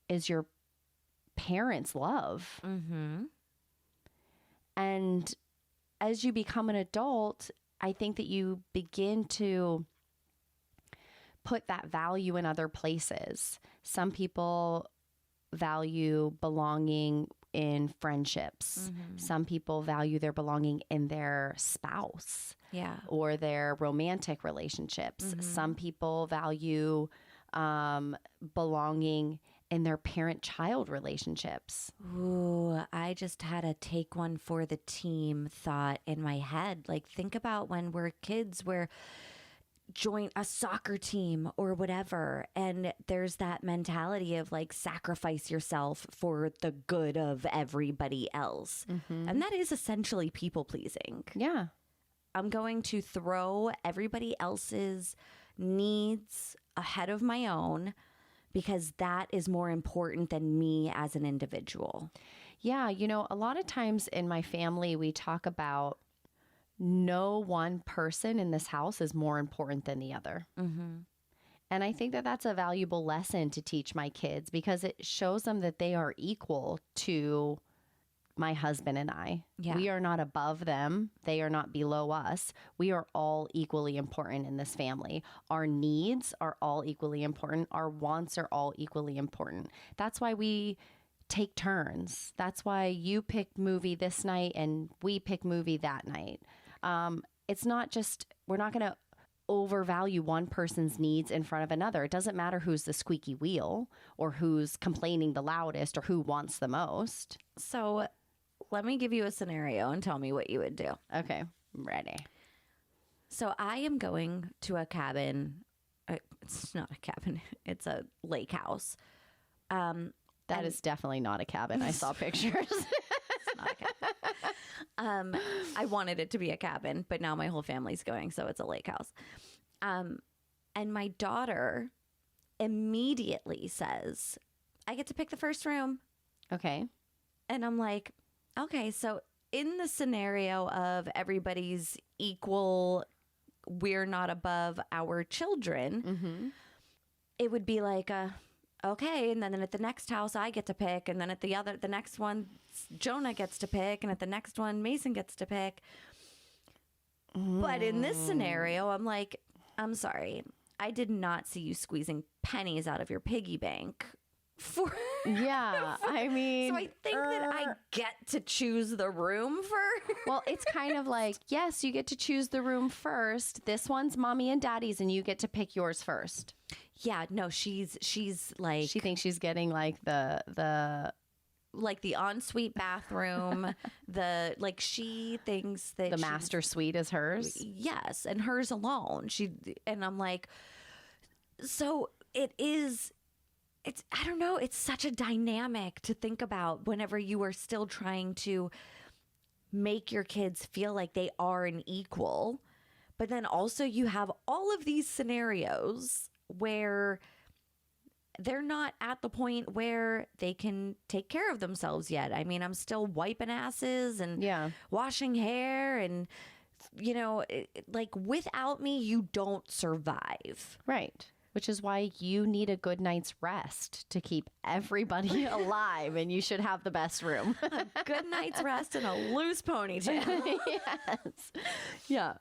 is your parents' love. And as you become an adult, I think that you begin to put that value in other places. Some people value belonging in friendships. Some people value their belonging in their spouse. Yeah. Or their romantic relationships. Some people value belonging in their parent-child relationships. Ooh, I just had a take one for the team thought in my head. Like, think about when we're kids, we're join a soccer team or whatever, and there's that mentality of like sacrifice yourself for the good of everybody else. And that is essentially people pleasing. Yeah. I'm going to throw everybody else's needs ahead of my own because that is more important than me as an individual. Yeah. You know, a lot of times in my family, we talk about no one person in this house is more important than the other. And I think that that's a valuable lesson to teach my kids because it shows them that they are equal to my husband and I. Yeah. We are not above them. They are not below us. We are all equally important in this family. Our needs are all equally important. Our wants are all equally important. That's why we take turns. That's why you pick movie this night and we pick movie that night. It's not just, we're not going to overvalue one person's needs in front of another. It doesn't matter who's the squeaky wheel or who's complaining the loudest or who wants the most. So let me give you a scenario and tell me what you would do. Okay, I'm ready. So I am going to a cabin. It's not a cabin. It's a lake house. That is definitely not a cabin. I saw pictures. It's not a cabin. I wanted it to be a cabin, but now my whole family's going, so it's a lake house. And my daughter immediately says, I get to pick the first room. Okay. And I'm like, okay, so in the scenario of everybody's equal, we're not above our children, it would be like, okay, and then at the next house I get to pick, and then at the next one Jonah gets to pick, and at the next one Mason gets to pick. But in this scenario, I'm like, I'm sorry, I did not see you squeezing pennies out of your piggy bank for Yeah, I mean, so I think that I get to choose the room for. well, it's kind of like, yes, you get to choose the room first. This one's mommy and daddy's, and you get to pick yours first. Yeah, no, she's like She thinks she's getting like the ensuite bathroom. She thinks that master suite is hers. Yes, and hers alone. And I'm like, so it is. It's, I don't know, it's such a dynamic to think about whenever you are still trying to make your kids feel like they are an equal. But then also you have all of these scenarios where they're not at the point where they can take care of themselves yet. I mean, I'm still wiping asses and washing hair and, without me, you don't survive. Right. Which is why you need a good night's rest to keep everybody alive, and you should have the best room. A good night's rest and a loose ponytail. Yes. Yeah.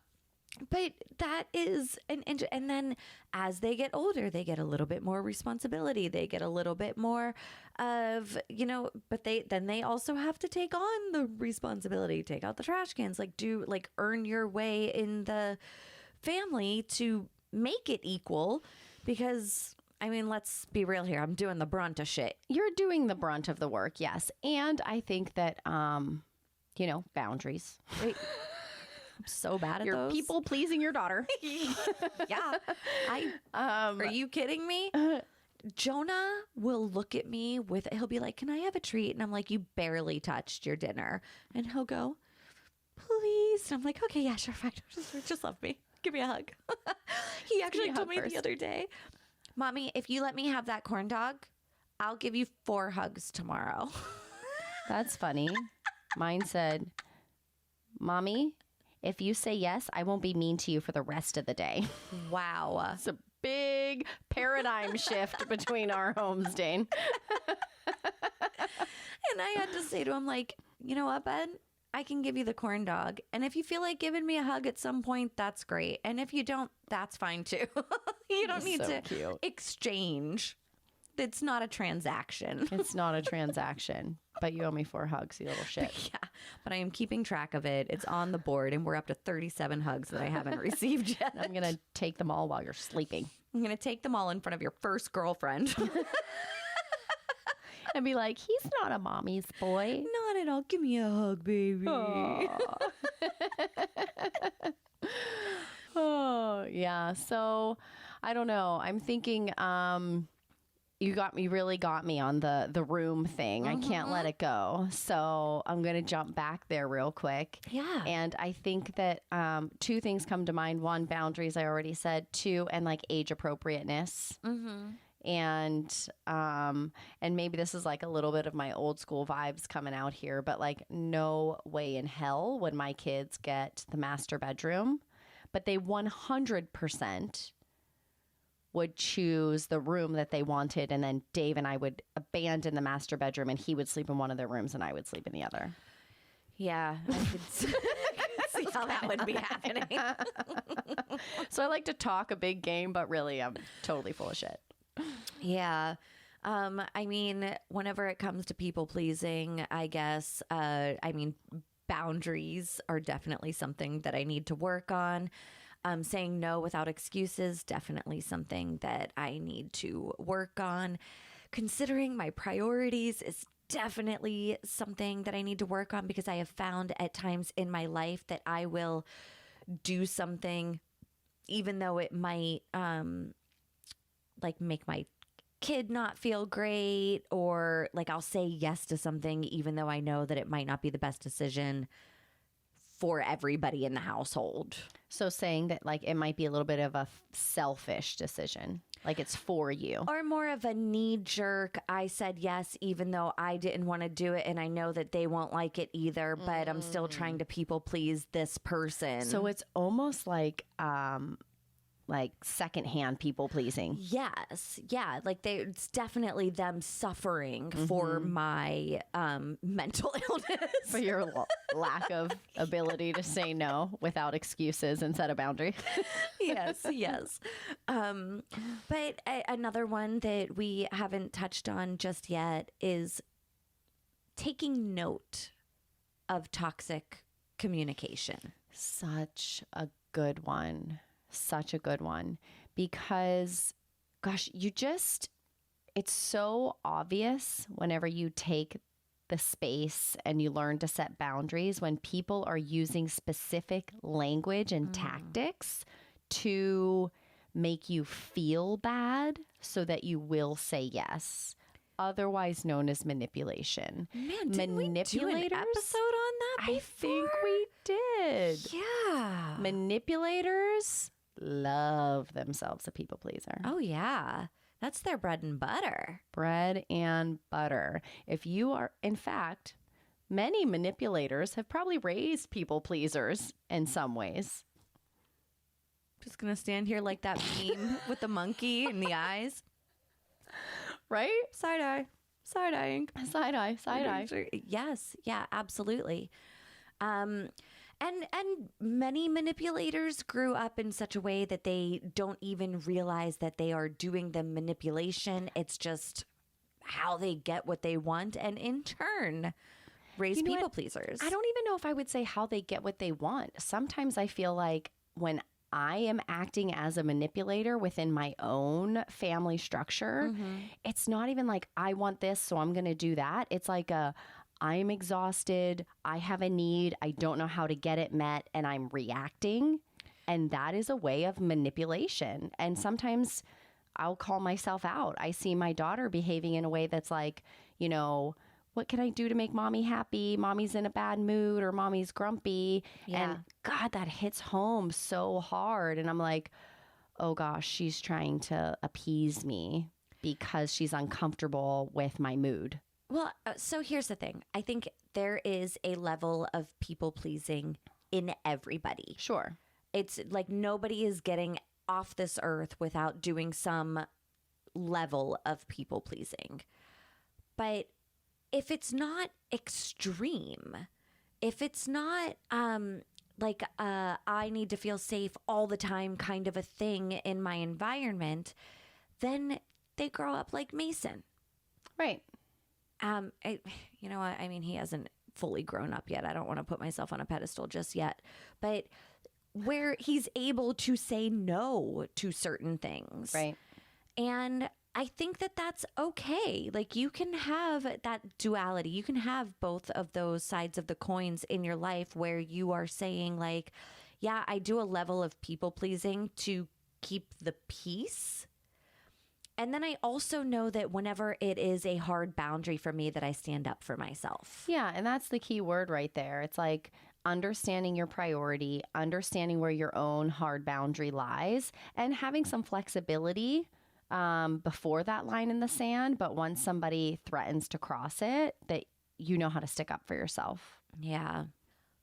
But that is and then as they get older, they get a little bit more responsibility. They get a little bit more of, but they also have to take on the responsibility, take out the trash cans, earn your way in the family to make it equal. Because, I mean, let's be real here. I'm doing the brunt of shit. You're doing the brunt of the work, yes. And I think that, boundaries. Wait, I'm so bad at You're those. people pleasing your daughter. Yeah. Are you kidding me? Jonah will look at me he'll be like, can I have a treat? And I'm like, you barely touched your dinner. And he'll go, please. And I'm like, okay, yeah, sure, fine. Just love me. Give me a hug. He actually told me the other day, Mommy, if you let me have that corn dog, I'll give you 4 hugs tomorrow. That's funny. Mine said, Mommy, if you say yes, I won't be mean to you for the rest of the day. Wow. It's a big paradigm shift between our homes, Dane. And I had to say to him, like, you know what, bud? I can give you the corn dog. And if you feel like giving me a hug at some point, that's great. And if you don't, that's fine too. You don't need to exchange. It's not a transaction. It's not a transaction. But you owe me 4 hugs, you little shit. Yeah, but I am keeping track of it. It's on the board, and we're up to 37 hugs that I haven't received yet. I'm going to take them all while you're sleeping. I'm going to take them all in front of your first girlfriend. and be like, he's not a mommy's boy. Not at all. Give me a hug, baby. Oh, yeah. So I don't know. I'm thinking, you really got me on the room thing. I can't let it go. So I'm going to jump back there real quick. Yeah. And I think that two things come to mind. One, boundaries, I already said. Two, and like age appropriateness. And maybe this is like a little bit of my old school vibes coming out here, but like no way in hell would my kids get the master bedroom, but they 100% would choose the room that they wanted. And then Dave and I would abandon the master bedroom and he would sleep in one of their rooms and I would sleep in the other. Yeah, I could see how that would be happening. So I like to talk a big game, but really I'm totally full of shit. Yeah. I mean, whenever it comes to people pleasing, I guess, boundaries are definitely something that I need to work on. Saying no without excuses, definitely something that I need to work on. Considering my priorities is definitely something that I need to work on, because I have found at times in my life that I will do something even though it might like make my kid not feel great, or like I'll say yes to something even though I know that it might not be the best decision for everybody in the household. So saying that like it might be a little bit of a selfish decision, like it's for you. Or more of a knee jerk, I said yes even though I didn't want to do it and I know that they won't like it either, but I'm still trying to people please this person. So it's almost like secondhand people pleasing. Yes. Yeah. Like it's definitely them suffering for my mental illness. For your lack of ability to say no without excuses and set a boundary. Yes. But another one that we haven't touched on just yet is taking note of toxic communication. Such a good one. Such a good one, because gosh, it's so obvious whenever you take the space and you learn to set boundaries when people are using specific language and tactics to make you feel bad so that you will say yes. Otherwise known as manipulation. Man, didn't we do an episode on that before? I think we did. Yeah. Manipulators love themselves a people pleaser. Oh, yeah. That's their bread and butter. Bread and butter. If you are, in fact, many manipulators have probably raised people pleasers in some ways. Just going to stand here like that meme with the monkey in the eyes. Right? Side-eye. Side-eyeing. Side-eye. Yes. Yeah, absolutely. And many manipulators grew up in such a way that they don't even realize that they are doing the manipulation. It's just how they get what they want, and in turn raise people pleasers. I don't even know if I would say how they get what they want. Sometimes I feel like when I am acting as a manipulator within my own family structure, it's not even like I want this, so I'm going to do that. It's like I'm exhausted, I have a need, I don't know how to get it met, and I'm reacting. And that is a way of manipulation. And sometimes I'll call myself out. I see my daughter behaving in a way that's like, what can I do to make mommy happy? Mommy's in a bad mood, or mommy's grumpy. Yeah. And God, that hits home so hard. And I'm like, oh gosh, she's trying to appease me because she's uncomfortable with my mood. Well, so here's the thing. I think there is a level of people pleasing in everybody. Sure. It's like nobody is getting off this earth without doing some level of people pleasing. But if it's not extreme, if it's not I need to feel safe all the time kind of a thing in my environment, then they grow up like Mason. Right. You know what? I mean, he hasn't fully grown up yet. I don't want to put myself on a pedestal just yet. But where he's able to say no to certain things. Right. And I think that that's okay. Like, you can have that duality. You can have both of those sides of the coins in your life where you are saying, like, yeah, I do a level of people pleasing to keep the peace. And then I also know that whenever it is a hard boundary for me, that I stand up for myself. Yeah, and that's the key word right there. It's like understanding your priority, understanding where your own hard boundary lies, and having some flexibility before that line in the sand. But once somebody threatens to cross it, that you know how to stick up for yourself. Yeah.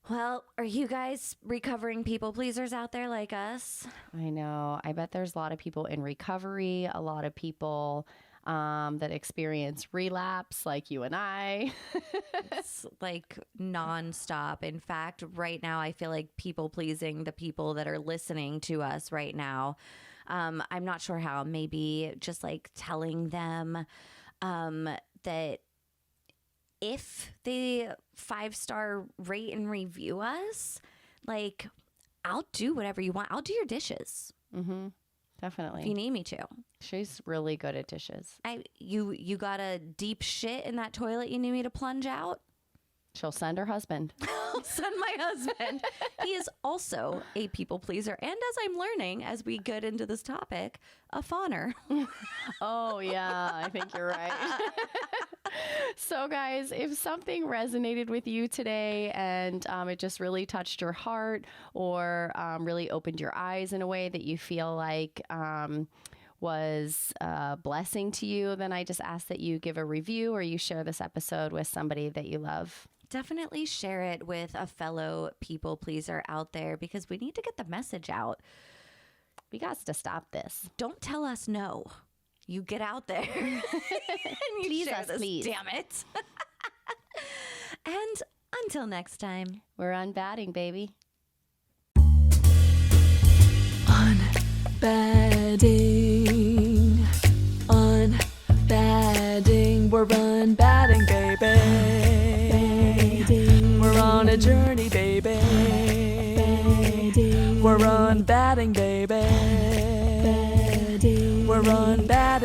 Well, are you guys recovering people pleasers out there like us? I know. I bet there's a lot of people in recovery, a lot of people that experience relapse like you and I. It's like nonstop. In fact, right now, I feel like people pleasing the people that are listening to us right now. I'm not sure how. Maybe just like telling them that if they 5-star rate and review us, like, I'll do whatever you want. I'll do your dishes. Mm-hmm. Definitely. If you need me to. She's really good at dishes. You got a deep shit in that toilet you need me to plunge out? She'll send her husband. I'll send my husband. He is also a people pleaser. And as I'm learning, as we get into this topic, a fawner. Oh, yeah. I think you're right. So, guys, if something resonated with you today and it just really touched your heart or really opened your eyes in a way that you feel like was a blessing to you, then I just ask that you give a review or you share this episode with somebody that you love. Definitely share it with a fellow people pleaser out there because we need to get the message out. We got to stop this. Don't tell us no. You get out there. And you Please share us, this, please. damn it. And until next time. We're UnBadding, baby. UnBadding, UnBadding, we're UnBadding, baby. We're on a journey, baby. We're UnBadding, baby. We're UnBadding.